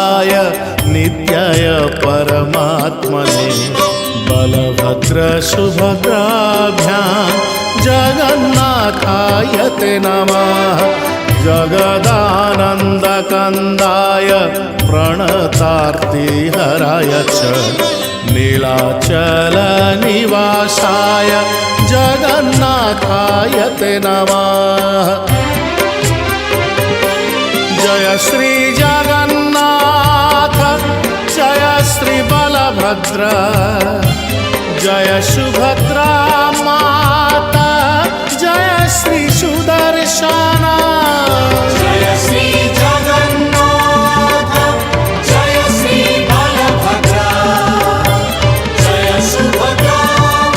निवासाय नित्याय परमात्मने बलभद्र सुभद्राभ्यां जगन्नाथाय ते नमः। जगदानन्दकन्दाय प्रणतार्तिहराय च नीलाचलनिवासाय जगन्नाथाय ते नमः। जय श्री जगन्नाथ जय श्री बलभद्र जय सुभद्रा माता जय श्री सुदर्शन। जय श्री जगन्नाथ जय श्री बलभद्र जय सुभद्रा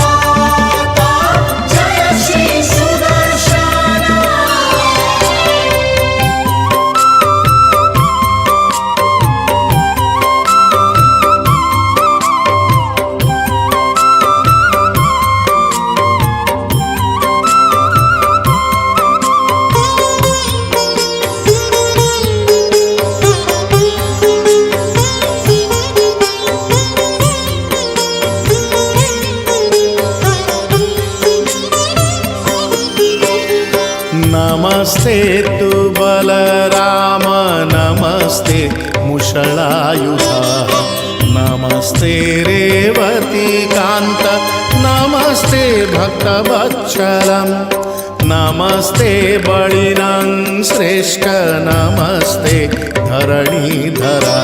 माता जय श्री सुदर्शन। नमस्ते तु बलराम नमस्ते मुषलायुधा नमस्ते रेवतीकान्त नमस्ते भक्तवत्सलं नमस्ते बलिनं श्रेष्ठ नमस्ते धरणीधरा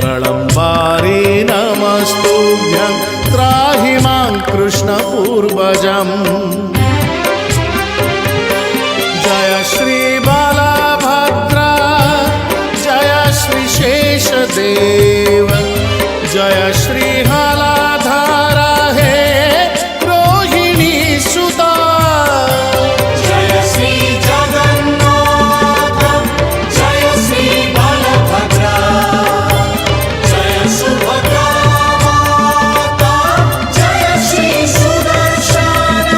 प्रलम्बारी नमस्तुभ्यं त्राहि मां कृष्णपूर्वजम्। जय श्री बलभद्र जय श्री शेषदेव जय श्री हलाधर हे रोहिणी सुता। जय श्री जगन्नाथ जय श्री बलभद्र जय सुभद्रा माता जय श्री सुदर्शन।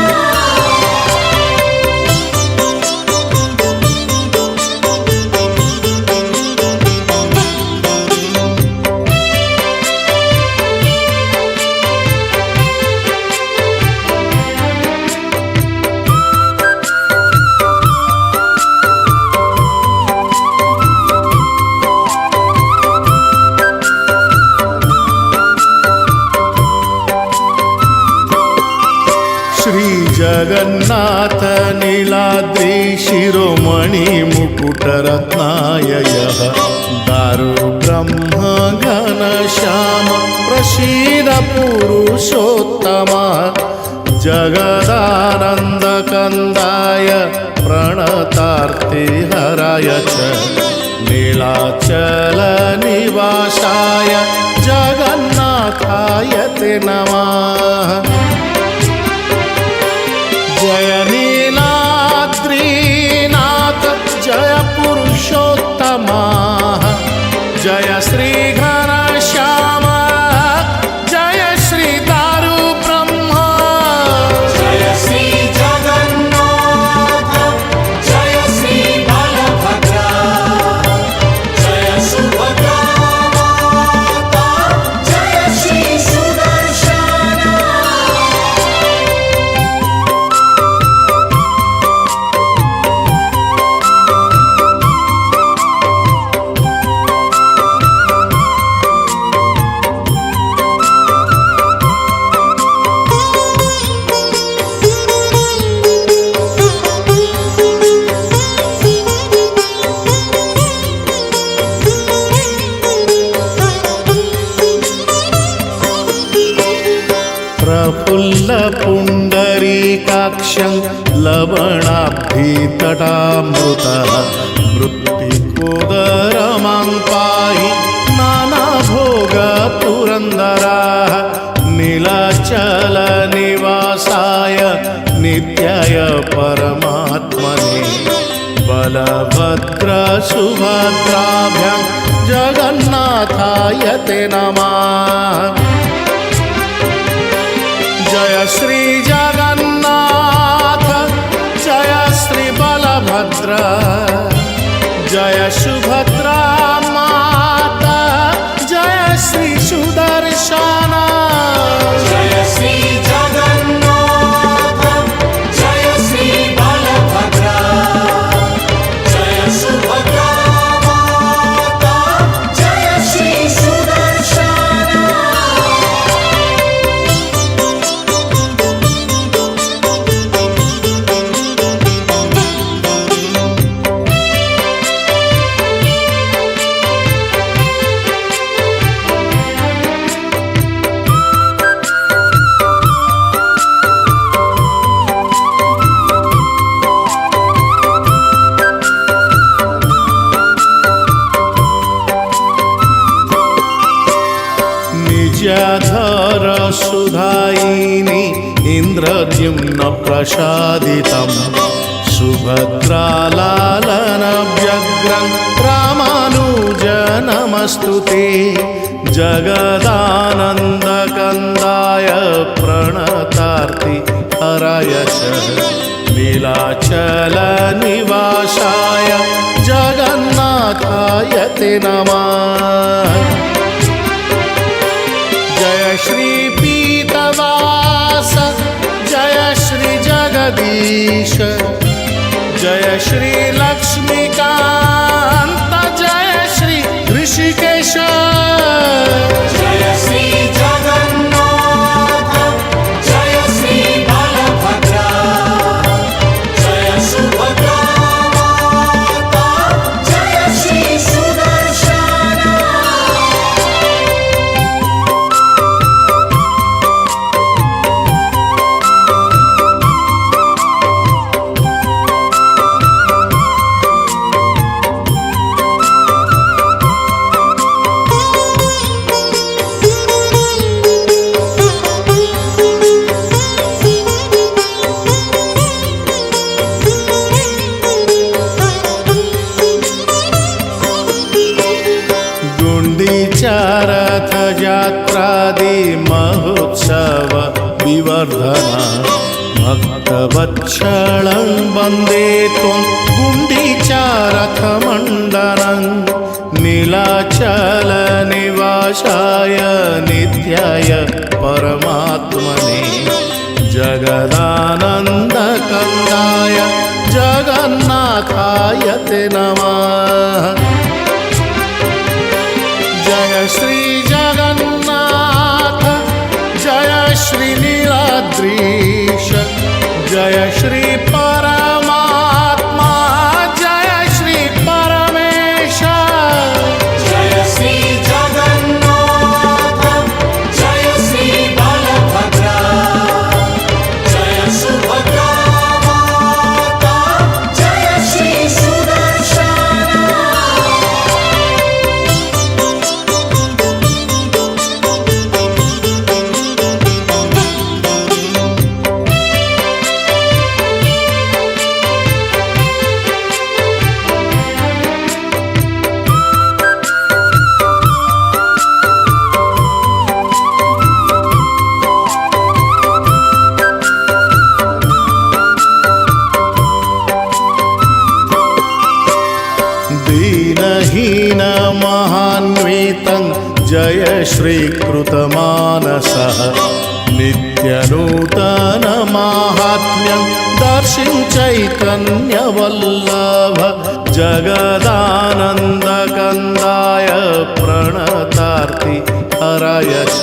श्री जगन्नाथ नीलाद्रि शिरोमणि मुकुटरत्नाययः दारु ब्रह्म घनश्याम प्रसीद पुरुषोत्तमा जगदानन्दकन्दाय प्रणतार्तिहराय च नीलाचलनिवासाय जगन्नाथाय ते नमः। जय नीलाद्रीनाथ जय पुरुषोत्तमा जय श्री घनश्याम जय श्री दारु ब्रह्मा। जय श्री जगन्नाथ जय श्री बलभद्र जय सुभद्रा माता जय श्री सुदर्शन। प्रफुल्ल पुण्डरीकाक्षं लवणाब्धितटामृतः मृत्तिकोदरमां पाहि नानाभोगपुरन्दराः नीलाचलनिवासाय नित्याय परमात्मने बलभद्र सुभद्राभ्यां जगन्नाथाय ते नमः। जय श्री जगन्नाथ जय श्री बलभद्र जय सुभद्रा माता विद्याधर सुधायिनी इन्द्रद्युम्न प्रसादितं सुभद्रालालनव्यग्रं रामानुजनमस्तु ते जगदानन्दकन्दाय प्रणतार्ति हराय च नीलाचलनिवासाय जगन्नाथाय ते नमः। जय श्री पीतवास जय श्री जगदीश जय श्री लक्ष्मीकांत जय श्री ऋषिकेश जय श्री जगन्नाथ जय श्री बलभद्र जय सुभद्रा माता जय श्री सुदर्शन। गुण्डीचारथ यात्रादि महोत्सव विवर्धना भक्तवत्सलं वन्दे त्वं गुण्डीचारथमण्डलं नीलाचलनिवासाय नित्याय परमात्मने जगदानन्दकन्दाय जगन्नाथाय ते नमः। जय श्री जगन्नाथ जय श्री नीलाद्रीश जय श्री परमात्मा जय श्री परमेश। जय श्री जगन्नाथ जय श्री बलभद्र जय सुभद्रा माता जय श्री सुदर्शन। दीनहीनमहान्वितं जय श्रीकृतमानसः नित्यनूतनमाहात्म्यं दर्शिंचैतन्यवल्लभ जगदानन्दकन्दाय प्रणतार्ति हराय च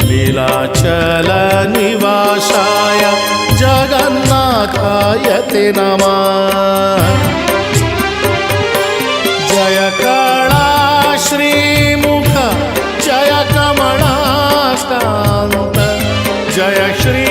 नीलाचलनिवासाय जगन्नाथाय ते नमः। जय कला श्रीमुख जय कमलाकांत जय श्री